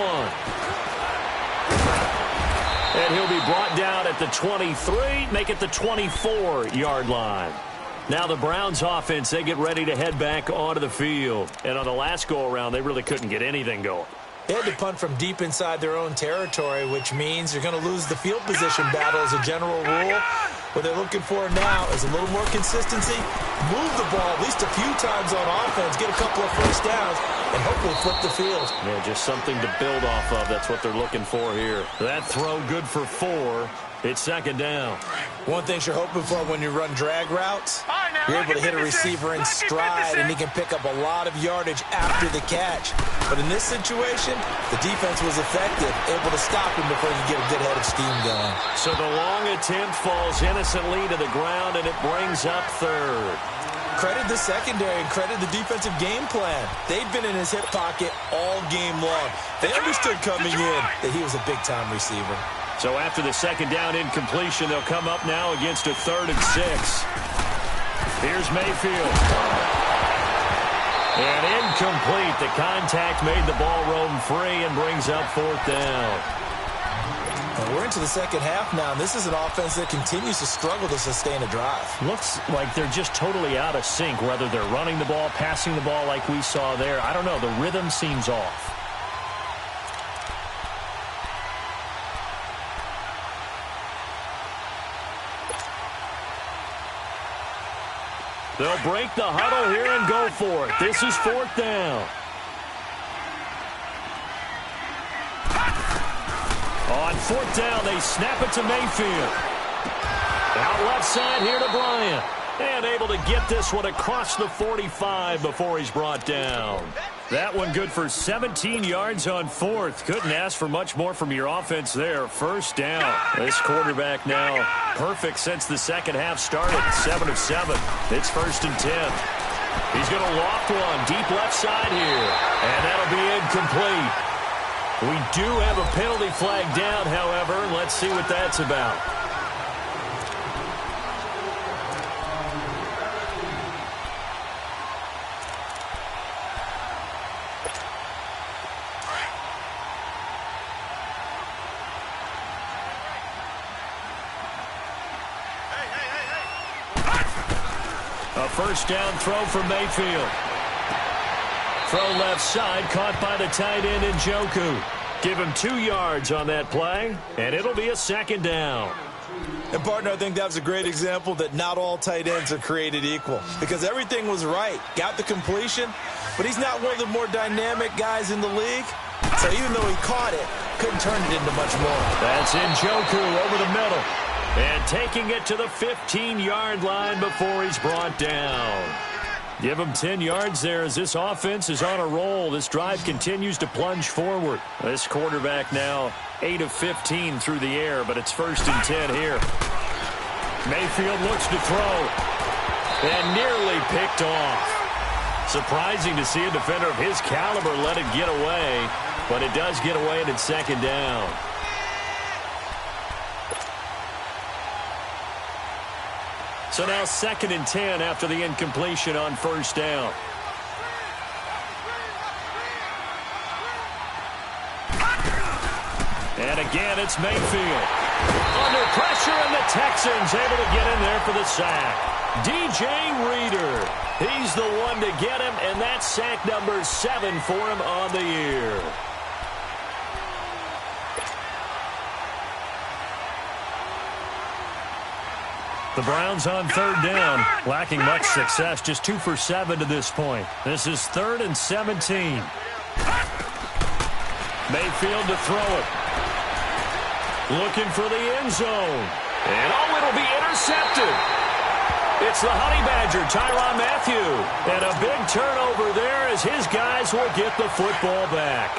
Speaker 6: And he'll be brought down at the 23, make it the 24-yard line. Now the Browns offense, they get ready to head back onto the field. And on the last go-around, they really couldn't get anything going.
Speaker 7: They had to punt from deep inside their own territory, which means you're going to lose the field position battle as a general rule. What they're looking for now is a little more consistency, move the ball at least a few times on offense, get a couple of first downs, and hopefully flip the field.
Speaker 6: Yeah, just something to build off of. That's what they're looking for here. That throw good for 4. It's 2nd down.
Speaker 7: One thing you're hoping for when you run drag routes, you're able to hit a receiver in stride, and he can pick up a lot of yardage after the catch. But in this situation, the defense was effective, able to stop him before he could get a good head of steam going.
Speaker 6: So the long attempt falls innocently to the ground, and it brings up 3rd.
Speaker 7: Credit the secondary and credit the defensive game plan. They've been in his hip pocket all game long. They understood coming in that he was a big-time receiver.
Speaker 6: So after the 2nd down incompletion, they'll come up now against a 3rd and 6. Here's Mayfield. And incomplete. The contact made the ball roam free and brings up 4th down.
Speaker 7: Well, we're into the 2nd half now, and this is an offense that continues to struggle to sustain a drive.
Speaker 6: Looks like they're just totally out of sync, whether they're running the ball, passing the ball like we saw there. I don't know. The rhythm seems off. They'll break the huddle here and go for it. This is 4th down. On 4th down, they snap it to Mayfield. Out left side here to Bryant. And able to get this one across the 45 before he's brought down. That one good for 17 yards on 4th. Couldn't ask for much more from your offense there. 1st down. This quarterback now perfect since the 2nd half started. 7 of 7. It's 1st and 10. He's going to loft one deep left side here. And that'll be incomplete. We do have a penalty flag down, however. Let's see what that's about. A 1st down throw for Mayfield. Throw left side, caught by the tight end Njoku. Give him 2 yards on that play, and it'll be a 2nd down.
Speaker 7: And, partner, I think that was a great example that not all tight ends are created equal, because everything was right. Got the completion, but he's not one of the more dynamic guys in the league. So even though he caught it, couldn't turn it into much more.
Speaker 6: That's Njoku over the middle. And taking it to the 15-yard line before he's brought down. Give them 10 yards there as this offense is on a roll. This drive continues to plunge forward. This quarterback now 8 of 15 through the air, but it's 1st and 10 here. Mayfield looks to throw and nearly picked off. Surprising to see a defender of his caliber let it get away, but it does get away and it's 2nd down. So now 2nd and 10 after the incompletion on 1st down. And again, it's Mayfield. Under pressure, and the Texans able to get in there for the sack. DJ Reader, he's the one to get him, and that's sack number 7 for him on the year. The Browns on 3rd down, lacking much success, just 2 for 7 to this point. This is 3rd and 17. Mayfield to throw it. Looking for the end zone. And it'll be intercepted. It's the Honey Badger, Tyrann Mathieu. And a big turnover there as his guys will get the football back.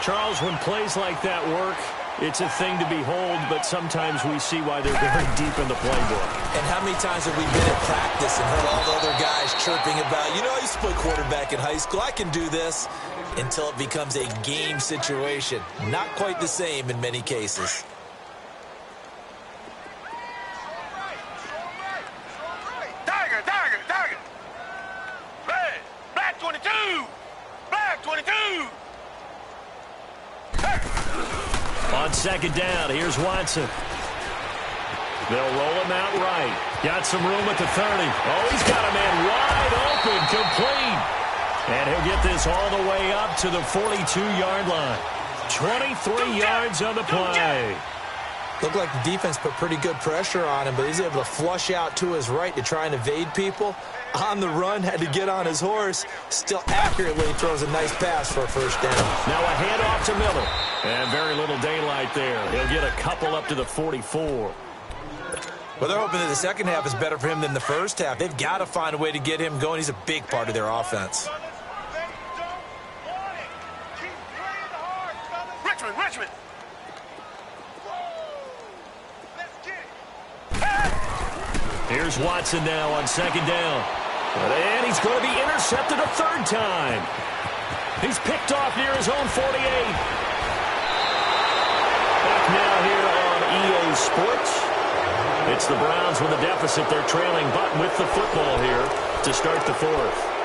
Speaker 6: Charles, when plays like that work, it's a thing to behold, but sometimes we see why they're very deep in the playbook.
Speaker 7: And how many times have we been at practice and heard all the other guys chirping about, I used to play quarterback in high school, I can do this, until it becomes a game situation. Not quite the same in many cases.
Speaker 8: Tiger, tiger, tiger. Red, black 22. Black 22.
Speaker 6: On 2nd down, here's Watson. They'll roll him out right. Got some room at the 30. Oh, he's got a man wide open, complete. And he'll get this all the way up to the 42-yard line. 23 yards on the play.
Speaker 7: Looked like the defense put pretty good pressure on him, but he's able to flush out to his right to try and evade people. On the run, had to get on his horse. Still accurately throws a nice pass for a 1st down.
Speaker 6: Now a handoff to Miller. And very little daylight there. He'll get a couple up to the 44.
Speaker 7: Well, they're hoping that the second half is better for him than the first half. They've got to find a way to get him going. He's a big part of their offense.
Speaker 8: Richmond.
Speaker 6: Here's Watson now on 2nd down. And he's going to be intercepted a 3rd time. He's picked off near his own 48. Back now here on EA Sports. It's the Browns with a deficit. They're trailing, but with the football here to start the 4th.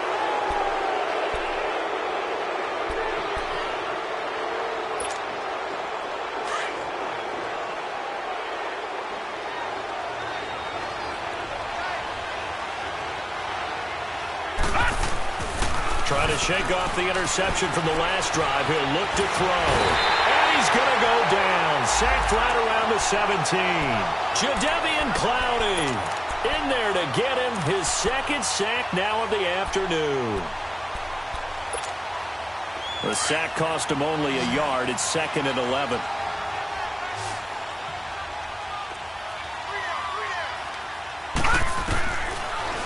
Speaker 6: Trying to shake off the interception from the last drive. He'll look to throw. And he's going to go down. Sacked right around the 17. Jadeveon Clowney in there to get him his 2nd sack now of the afternoon. The sack cost him only a yard. It's 2nd and 11.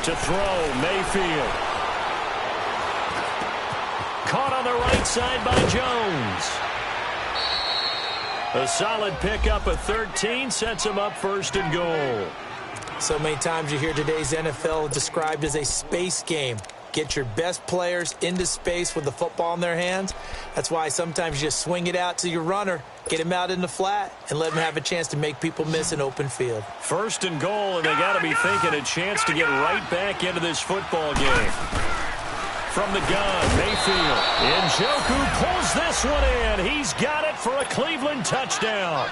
Speaker 6: To throw, Mayfield. Caught on the right side by Jones. A solid pickup of 13 sets him up 1st and goal.
Speaker 7: So many times you hear today's NFL described as a space game. Get your best players into space with the football in their hands. That's why sometimes you just swing it out to your runner, get him out in the flat, and let him have a chance to make people miss an open field.
Speaker 6: 1st and goal, and they got to be thinking a chance to get right back into this football game. From the gun, Mayfield. Njoku pulls this one in. He's got it for a Cleveland touchdown.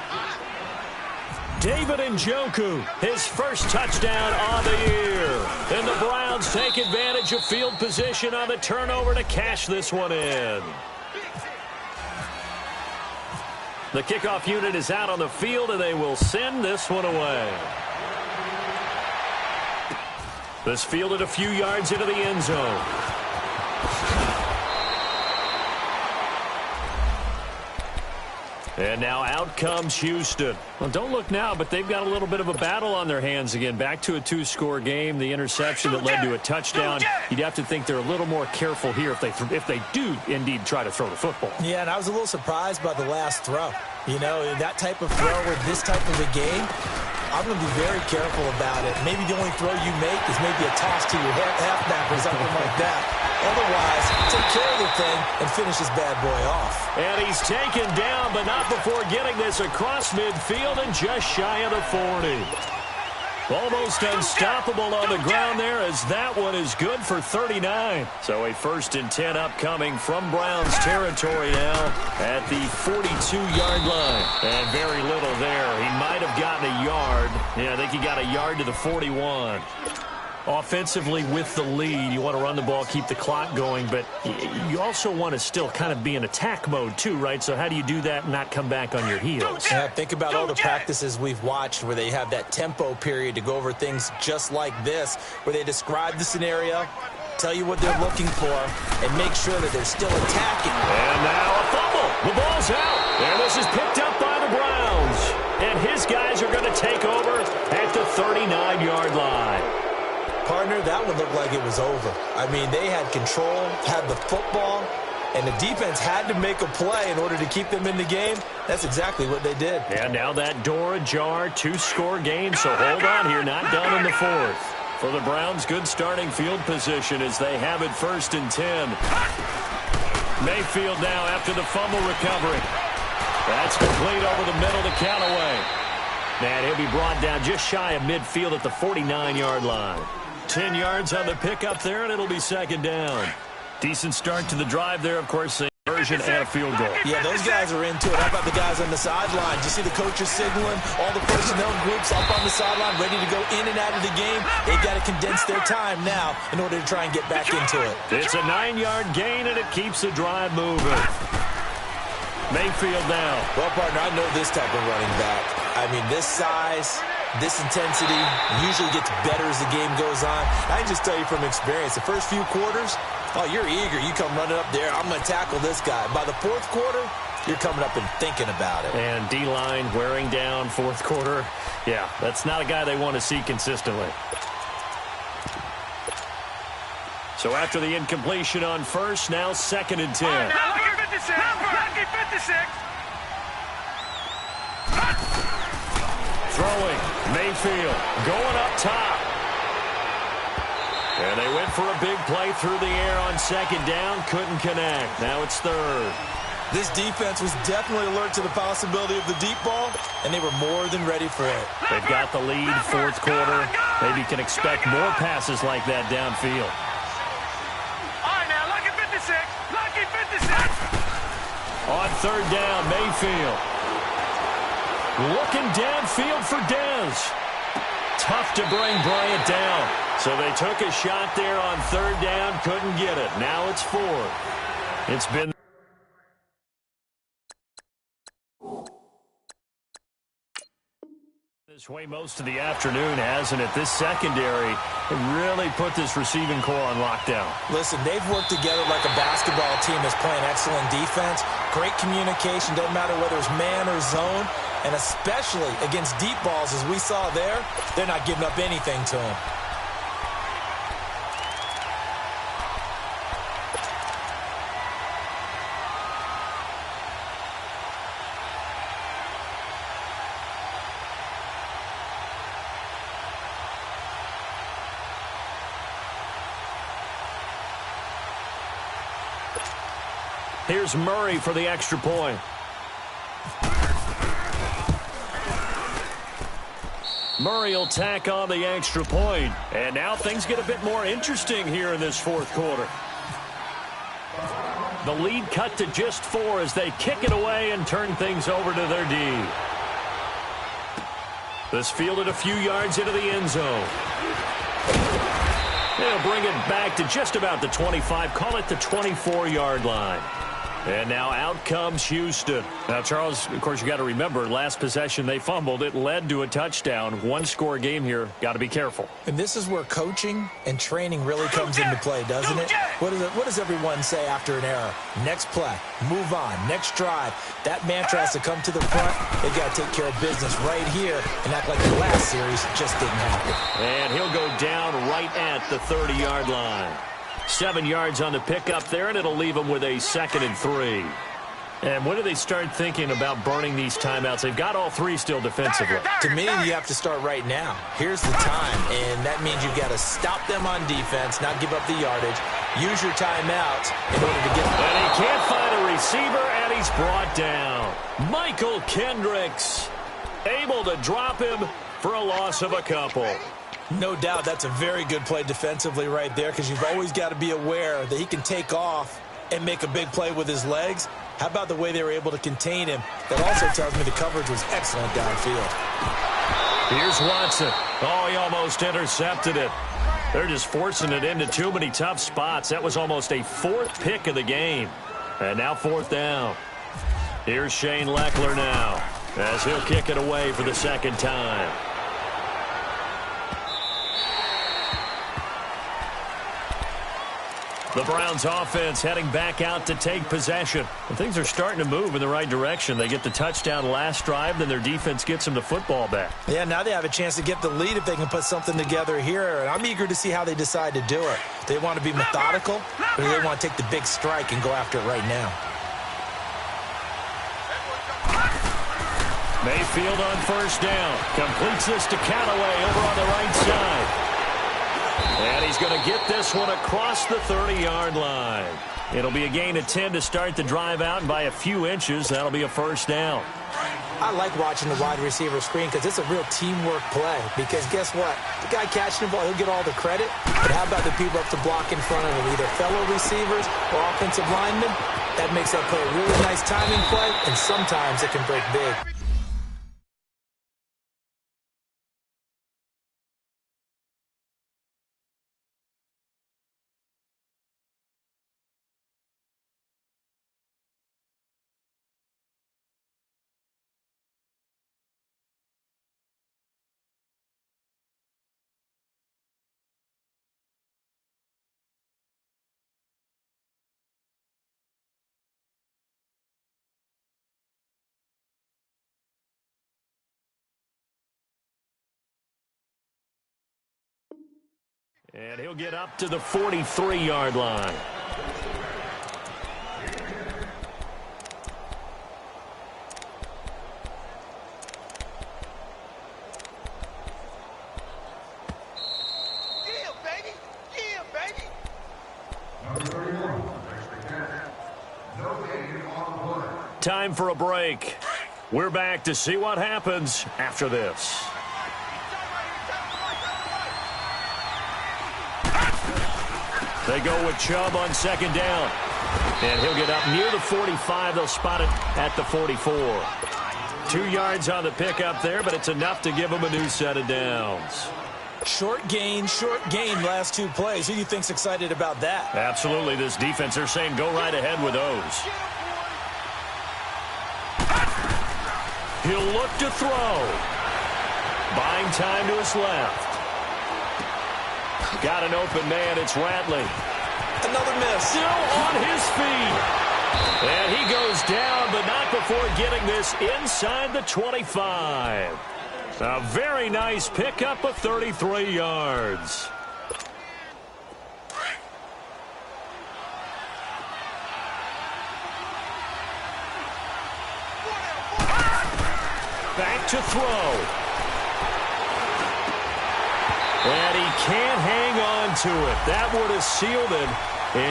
Speaker 6: David Njoku, his 1st touchdown on the year. And the Browns take advantage of field position on the turnover to cash this one in. The kickoff unit is out on the field, and they will send this one away. This fielded a few yards into the end zone. And now out comes Houston. Well, don't look now, but they've got a little bit of a battle on their hands again. Back to a 2-score game. The interception that led to a touchdown. You'd have to think they're a little more careful here if they do indeed try to throw the football.
Speaker 7: Yeah, and I was a little surprised by the last throw. You know, that type of throw with this type of a game, I'm going to be very careful about it. Maybe the only throw you make is maybe a toss to your halfback or something like that. Otherwise, take care of the thing and finish this bad boy off.
Speaker 6: And he's taken down, but not before getting this across midfield and just shy of the 40. Almost unstoppable on the ground there, as that one is good for 39. So a 1st and 10 upcoming from Browns territory now at the 42-yard line. And very little there. He might have gotten a yard. Yeah, I think he got a yard to the 41. Offensively with the lead, you want to run the ball, keep the clock going, but you also want to still kind of be in attack mode too, right? So how do you do that and not come back on your heels?
Speaker 7: Yeah, think about all the practices we've watched where they have that tempo period to go over things just like this, where they describe the scenario, tell you what they're looking for, and make sure that they're still attacking.
Speaker 6: And now a fumble. The ball's out. And this is picked up by the Browns. And his guys are going to take over at the 39-yard line.
Speaker 7: Partner, that one looked like it was over. I mean, they had control, had the football, and the defense had to make a play in order to keep them in the game. That's exactly what they did.
Speaker 6: And now that door ajar, 2-score game, so hold on here, not done in the 4th. For the Browns, good starting field position as they have it 1st and 10. Mayfield now after the fumble recovery. That's complete over the middle to Callaway. And he'll be brought down just shy of midfield at the 49-yard line. 10 yards on the pickup there, and it'll be 2nd down. Decent start to the drive there, of course, a conversion and a field goal.
Speaker 7: Yeah, those guys are into it. How about the guys on the sideline? You see the coaches signaling, all the personnel groups up on the sideline, ready to go in and out of the game. They've got to condense their time now in order to try and get back into it.
Speaker 6: It's a 9-yard gain, and it keeps the drive moving. Mayfield now.
Speaker 7: Well, partner, I know this type of running back. I mean, this size, this intensity usually gets better as the game goes on. I can just tell you from experience, the first few quarters, oh, you're eager. You come running up there, I'm going to tackle this guy. By the 4th quarter, you're coming up and thinking about it.
Speaker 6: And D-line wearing down 4th quarter. Yeah, that's not a guy they want to see consistently. So after the incompletion on 1st, now 2nd and 10.
Speaker 8: Now lucky 56. Lucky 56.
Speaker 6: Throwing, Mayfield going up top. And they went for a big play through the air on 2nd down. Couldn't connect. Now it's 3rd.
Speaker 7: This defense was definitely alert to the possibility of the deep ball, and they were more than ready for it.
Speaker 6: They've got the lead 4th quarter. Maybe can expect more passes like that downfield.
Speaker 8: All right, now lucky 56. Lucky 56.
Speaker 6: On 3rd down, Mayfield. Looking downfield for Dez. Tough to bring Bryant down. So they took a shot there on 3rd down, couldn't get it. Now it's 4th. It's been this way most of the afternoon, hasn't it? This secondary really put this receiving core on lockdown.
Speaker 7: Listen, they've worked together like a basketball team that's playing excellent defense. Great communication, doesn't matter whether it's man or zone. And especially against deep balls, as we saw there, they're not giving up anything to him.
Speaker 6: Here's Murray for the extra point. Murray will tack on the extra point. And now things get a bit more interesting here in this 4th quarter. The lead cut to just 4 as they kick it away and turn things over to their D. This fielded a few yards into the end zone. They'll bring it back to just about the 25, call it the 24-yard line. And now out comes Houston. Now, Charles, of course, you got to remember, last possession they fumbled. It led to a touchdown. One-score game here. Got to be careful.
Speaker 7: And this is where coaching and training really comes into play, doesn't it? What does everyone say after an error? Next play, move on, next drive. That mantra has to come to the front. They got to take care of business right here and act like the last series just didn't happen.
Speaker 6: And he'll go down right at the 30-yard line. 7 yards on the pickup there, and it'll leave him with a 2nd and 3. And when do they start thinking about burning these timeouts? They've got all 3 still defensively.
Speaker 7: To me, you have to start right now. Here's the time, and that means you've got to stop them on defense, not give up the yardage. Use your timeouts in order to get...
Speaker 6: And he can't find a receiver, and he's brought down. Michael Kendricks able to drop him for a loss of a couple.
Speaker 7: No doubt that's a very good play defensively right there, because you've always got to be aware that he can take off and make a big play with his legs. How about the way they were able to contain him? That also tells me the coverage was excellent downfield.
Speaker 6: Here's Watson. Oh, he almost intercepted it. They're just forcing it into too many tough spots. That was almost a 4th pick of the game. And now 4th down. Here's Shane Leckler now, as he'll kick it away for the 2nd time. The Browns offense heading back out to take possession. And things are starting to move in the right direction. They get the touchdown last drive, then their defense gets them the football back.
Speaker 7: Yeah, now they have a chance to get the lead if they can put something together here. And I'm eager to see how they decide to do it. They want to be methodical, or they want to take the big strike and go after it right now.
Speaker 6: Mayfield on 1st down. Completes this to Callaway over on the right side. And he's going to get this one across the 30-yard line. It'll be a gain of 10 to start the drive out, and by a few inches, that'll be a 1st down.
Speaker 7: I like watching the wide receiver screen because it's a real teamwork play. Because guess what? The guy catching the ball, he'll get all the credit. But how about the people up to block in front of him, either fellow receivers or offensive linemen? That makes that play a really nice timing play, and sometimes it can break big.
Speaker 6: And he'll get up to the 43-yard line.
Speaker 8: Yeah, baby. Yeah, baby.
Speaker 6: Time for a break. We're back to see what happens after this. They go with Chubb on 2nd down. And he'll get up near the 45. They'll spot it at the 44. 2 yards on the pickup there, but it's enough to give them a new set of downs.
Speaker 7: Short gain, last 2 plays. Who do you think's excited about that?
Speaker 6: Absolutely. This defense, they're saying go right ahead with those. He'll look to throw. Buying time to his left. Got an open man. It's Ratley.
Speaker 7: Another miss.
Speaker 6: Still on his feet. And he goes down, but not before getting this inside the 25. A very nice pickup of 33 yards. Back to throw. And he can't hang on to it. That would have sealed it.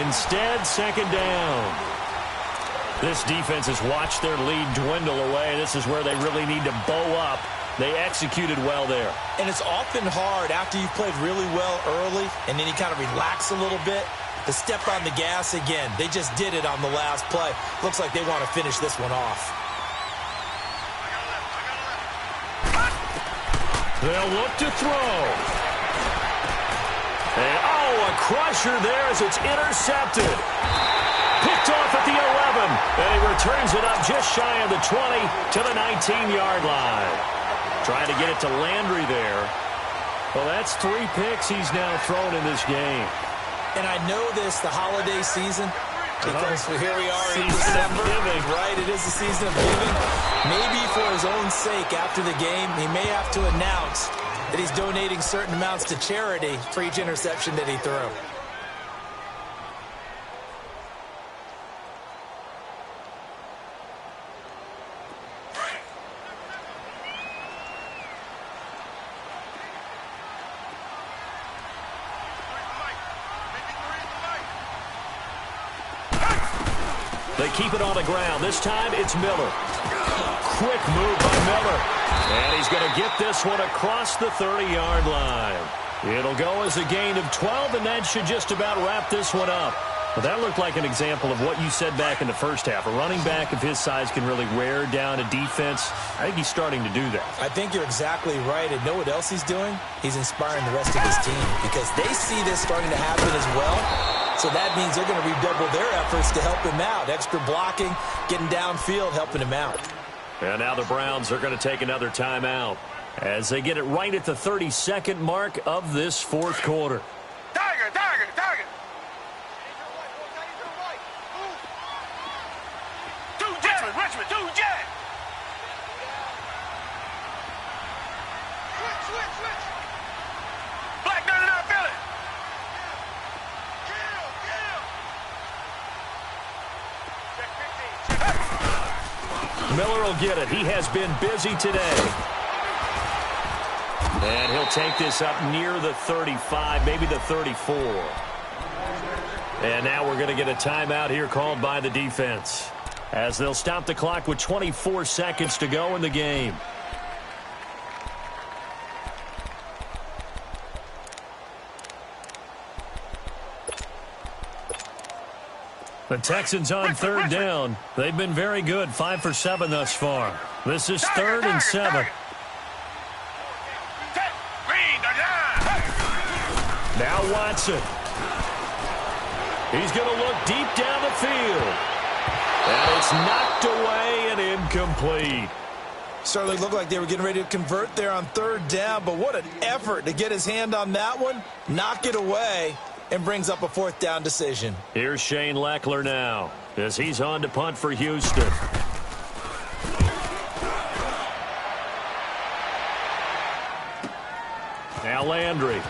Speaker 6: Instead, 2nd down. This defense has watched their lead dwindle away. This is where they really need to bow up. They executed well there.
Speaker 7: And it's often hard after you've played really well early and then you kind of relax a little bit to step on the gas again. They just did it on the last play. Looks like they want to finish this one off.
Speaker 6: They'll look to throw. And, oh, a crusher there as it's intercepted. Picked off at the 11, and he returns it up just shy of the 20 to the 19-yard line. Trying to get it to Landry there. Well, that's 3 picks he's now thrown in this game.
Speaker 7: And I know this, the holiday season, because here we are in
Speaker 6: Season of
Speaker 7: December.
Speaker 6: giving.
Speaker 7: Right, it is the season of giving. Maybe for his own sake, after the game, he may have to announce that he's donating certain amounts to charity for each interception that he threw.
Speaker 6: They keep it on the ground. This time it's Miller. Quick move by Miller. And he's going to get this one across the 30-yard line. It'll go as a gain of 12, and that should just about wrap this one up. Well, that looked like an example of what you said back in the first half. A running back of his size can really wear down a defense. I think he's starting to do that.
Speaker 7: I think you're exactly right. And know what else he's doing? He's inspiring the rest of his team because they see this starting to happen as well. So that means they're going to redouble their efforts to help him out. Extra blocking, getting downfield, helping him out.
Speaker 6: And now the Browns are going to take another timeout as they get it right at the 32nd mark of this fourth quarter.
Speaker 8: Tiger, tiger, tiger. Richmond, 2 jet. Switch. Black 99 Philly.
Speaker 6: Miller will get it. He has been busy today. And he'll take this up near the 35, maybe the 34. And now we're going to get a timeout here called by the defense, as they'll stop the clock with 24 seconds to go in the game. The Texans on third down. They've been very good, 5 for 7 thus far. This is 3rd and 7. Now Watson. He's going to look deep down the field. And it's knocked away and incomplete.
Speaker 7: Certainly looked like they were getting ready to convert there on 3rd down, but what an effort to get his hand on that one, knock it away, and brings up a 4th down decision.
Speaker 6: Here's Shane Leckler now as he's on to punt for Houston. Now Landry.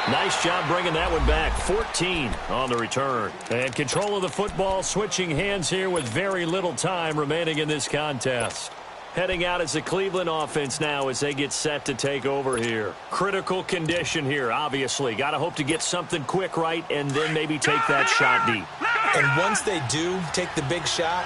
Speaker 6: Nice job bringing that one back. 14 on the return. And control of the football, switching hands here with very little time remaining in this contest. Heading out as the Cleveland offense now as they get set to take over here. Critical condition here, obviously. Got to hope to get something quick right and then maybe take that shot deep.
Speaker 7: And once they do take the big shot,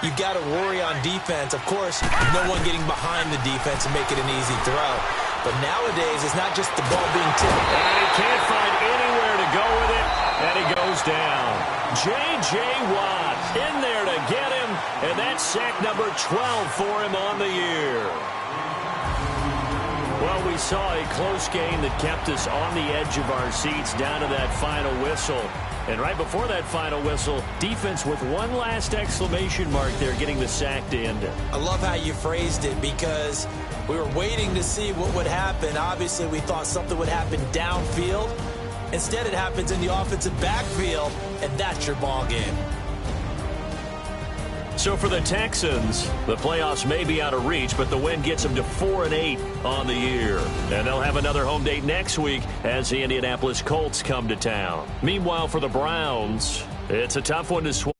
Speaker 7: you've got to worry on defense. Of course, no one getting behind the defense and make it an easy throw. But nowadays, it's not just the ball being tipped.
Speaker 6: And he can't find anywhere to go with it, and he goes down. J.J. Watt in there to get him, and that's sack number 12 for him on the year. Well, we saw a close game that kept us on the edge of our seats down to that final whistle. And right before that final whistle, defense with one last exclamation mark there, getting the sack to end it.
Speaker 7: I love how you phrased it because we were waiting to see what would happen. Obviously, we thought something would happen downfield. Instead, it happens in the offensive backfield, and that's your ball game.
Speaker 6: So for the Texans, the playoffs may be out of reach, but the win gets them to 4-8 on the year. And they'll have another home date next week as the Indianapolis Colts come to town. Meanwhile, for the Browns, it's a tough one to swallow.